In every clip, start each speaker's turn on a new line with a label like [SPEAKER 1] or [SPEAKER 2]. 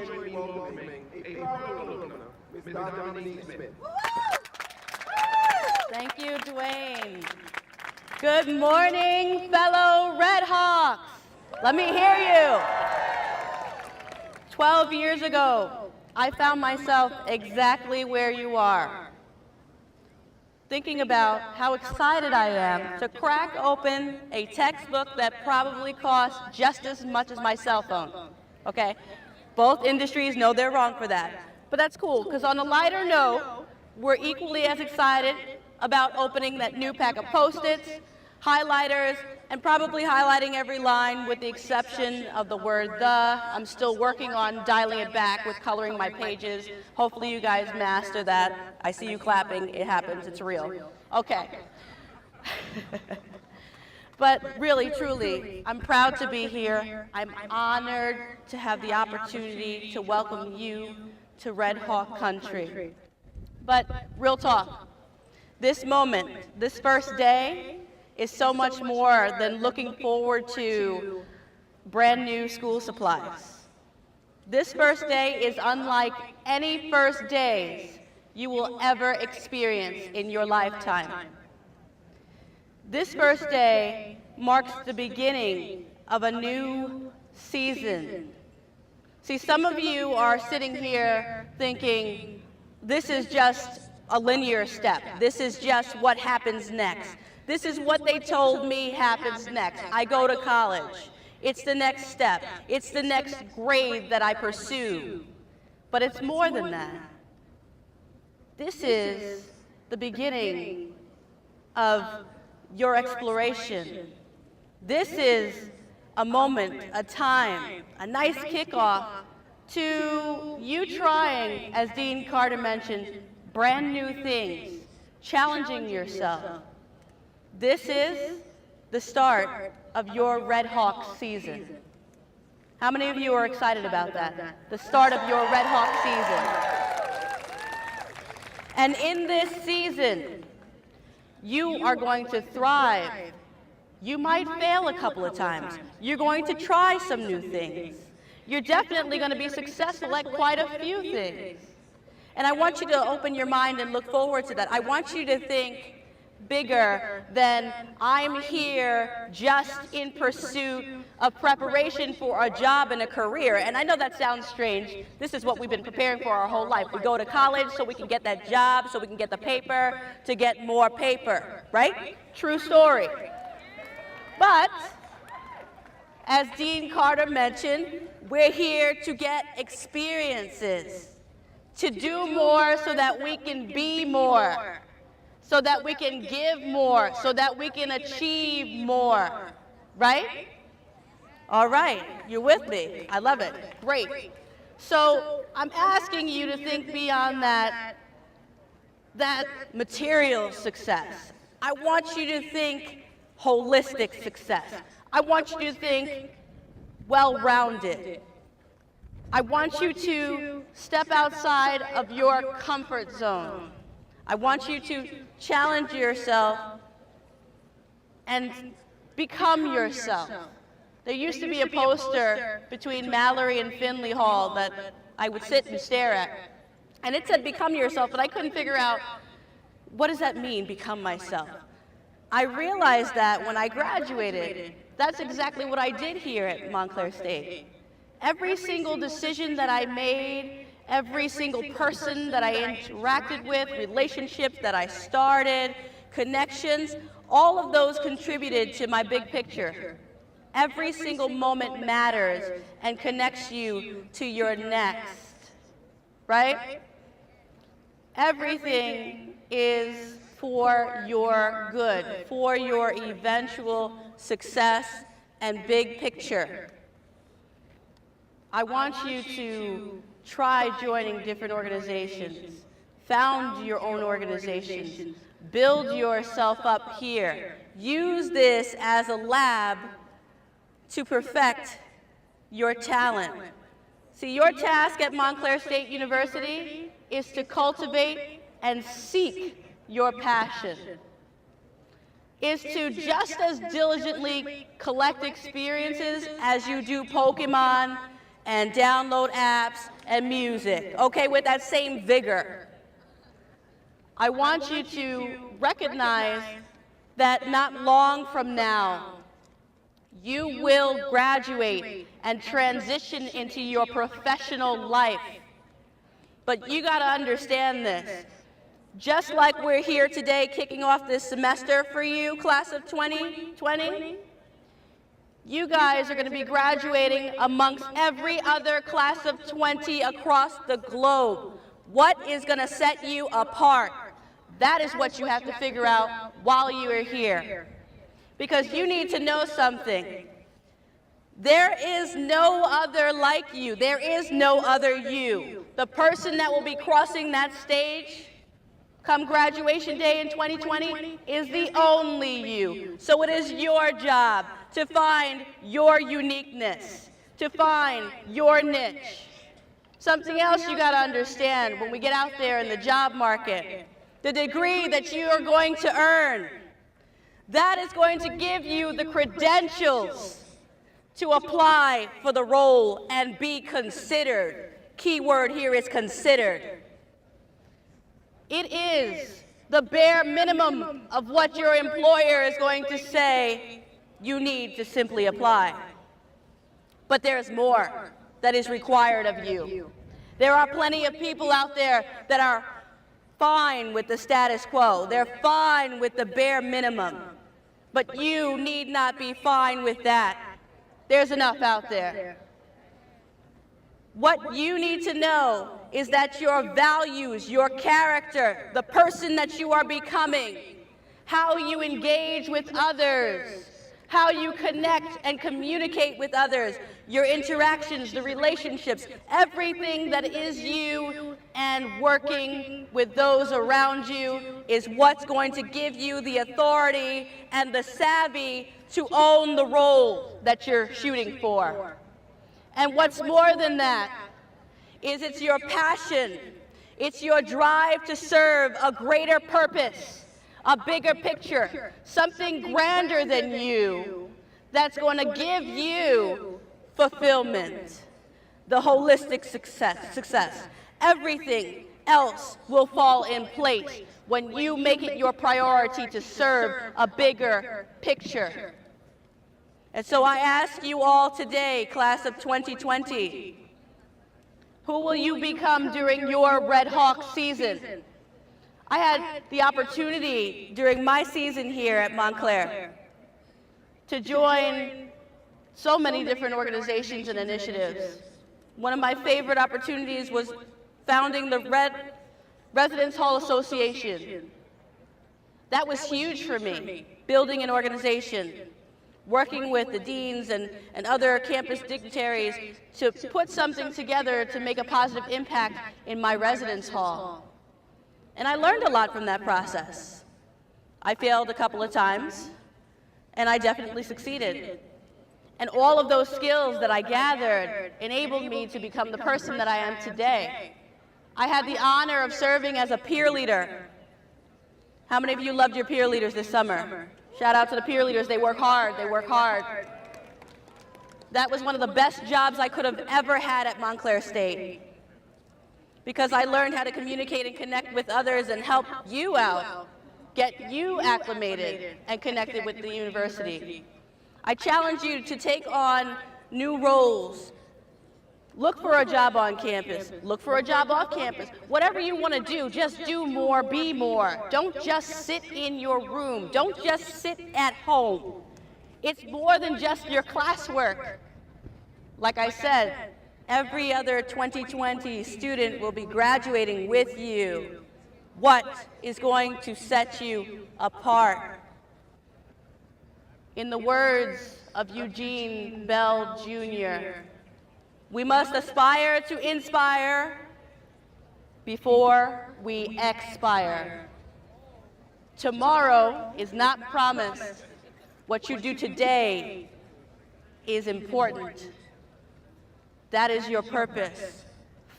[SPEAKER 1] join me in welcoming a proud alumna, Ms. Dominique Smith.
[SPEAKER 2] Thank you, Dwayne. Good morning, fellow Red Hawks. Let me hear you. 12 years ago, I found myself exactly where you are, thinking about how excited I am to crack open a textbook that probably costs just as much as my cell phone, okay? Both industries know they're wrong for that. But that's cool, because on a lighter note, we're equally as excited about opening that new pack of Post-its, highlighters, and probably highlighting every line with the exception of the word the. I'm still working on dialing it back with coloring my pages. Hopefully you guys master that. I see you clapping. It happens. It's real. Okay. But really, truly, I'm proud to be here. I'm honored to have the opportunity to welcome you to Red Hawk Country. But real talk, this moment, this first day, is so much more than looking forward to brand new school supplies. This first day is unlike any first days you will ever experience in your lifetime. This first day marks the beginning of a new season. See, some of you are sitting here thinking, this is just a linear step. This is just what happens next. This is what they told me happens next. I go to college. It's the next step. It's the next grade that I pursue. But it's more than that. This is the beginning of your exploration. This is a moment, a time, a nice kickoff to you trying, as Dean Carter mentioned, brand new things, challenging yourself. This is the start of your Red Hawk season. How many of you are excited about that? The start of your Red Hawk season. And in this season, you are going to thrive. You might fail a couple of times. You're going to try some new things. You're definitely going to be successful at quite a few things. And I want you to open your mind and look forward to that. I want you to think bigger than I'm here just in pursuit of preparation for a job and a career. And I know that sounds strange. This is what we've been preparing for our whole life. We go to college so we can get that job, so we can get the paper, to get more paper, right? True story. But, as Dean Carter mentioned, we're here to get experiences, to do more so that we can be more, so that we can give more, so that we can achieve more, right? All right, you're with me. I love it. Great. So I'm asking you to think beyond that material success. I want you to think holistic success. I want you to think well-rounded. I want you to step outside of your comfort zone. I want you to challenge yourself and become yourself. There used to be a poster between Mallory and Finley Hall that I would sit and stare at. And it said, become yourself, but I couldn't figure out, what does that mean, become myself? I realized that when I graduated, that's exactly what I did here at Montclair State. Every single decision that I made, every single person that I interacted with, relationships that I started, connections, all of those contributed to my big picture. Every single moment matters and connects you to your next, right? Everything is for your good, for your eventual success and big picture. I want you to try joining different organizations, found your own organizations, build yourself up here. Use this as a lab to perfect your talent. See, your task at Montclair State University is to cultivate and seek your passion, is to just as diligently collect experiences as you do Pokemon and download apps and music, okay, with that same vigor. I want you to recognize that not long from now, you will graduate and transition into your professional life. But you got to understand this. Just like we're here today kicking off this semester for you, class of 2020, you guys are going to be graduating amongst every other class of 20 across the globe. What is going to set you apart? That is what you have to figure out while you are here. Because you need to know something. There is no other like you. There is no other you. The person that will be crossing that stage come graduation day in 2020 is the only you. So it is your job to find your uniqueness, to find your niche. Something else you got to understand when we get out there in the job market, the degree that you are going to earn, that is going to give you the credentials to apply for the role and be considered. Key word here is considered. It is the bare minimum of what your employer is going to say you need to simply apply. But there's more that is required of you. There are plenty of people out there that are fine with the status quo. They're fine with the bare minimum. But you need not be fine with that. There's enough out there. What you need to know is that your values, your character, the person that you are becoming, how you engage with others, how you connect and communicate with others, your interactions, the relationships, everything that is you and working with those around you is what's going to give you the authority and the savvy to own the role that you're shooting for. And what's more than that is it's your passion, it's your drive to serve a greater purpose, a bigger picture, something grander than you that's going to give you fulfillment, the holistic success. Everything else will fall in place when you make it your priority to serve a bigger picture. And so I ask you all today, class of 2020, who will you become during your Red Hawk season? I had the opportunity during my season here at Montclair to join so many different organizations and initiatives. One of my favorite opportunities was founding the Residence Hall Association. That was huge for me, building an organization, working with the deans and other campus dignitaries to put something together to make a positive impact in my residence hall. And I learned a lot from that process. I failed a couple of times, and I definitely succeeded. And all of those skills that I gathered enabled me to become the person that I am today. I had the honor of serving as a peer leader. How many of you loved your peer leaders this summer? Shout out to the peer leaders. They work hard. They work hard. That was one of the best jobs I could have ever had at Montclair State, because I learned how to communicate and connect with others and help you out, get you acclimated and connected with the university. I challenge you to take on new roles. Look for a job on campus. Look for a job off campus. Whatever you want to do, just do more, be more. Don't just sit in your room. Don't just sit at home. It's more than just your classwork. Like I said, every other 2020 student will be graduating with you. What is going to set you apart? In the words of Eugene Bell Jr., we must aspire to inspire before we expire. Tomorrow is not promised. What you do today is important. That is your purpose.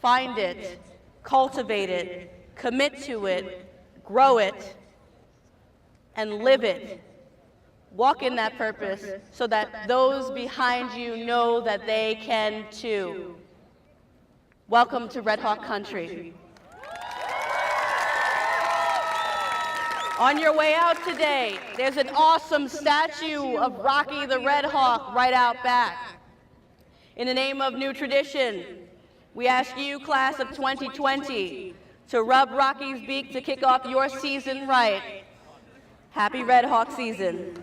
[SPEAKER 2] Find it, cultivate it, commit to it, grow it, and live it. Walk in that purpose so that those behind you know that they can too. Welcome to Red Hawk Country. On your way out today, there's an awesome statue of Rocky the Red Hawk right out back. In the name of new tradition, we ask you, class of 2020, to rub Rocky's beak to kick off your season right. Happy Red Hawk season.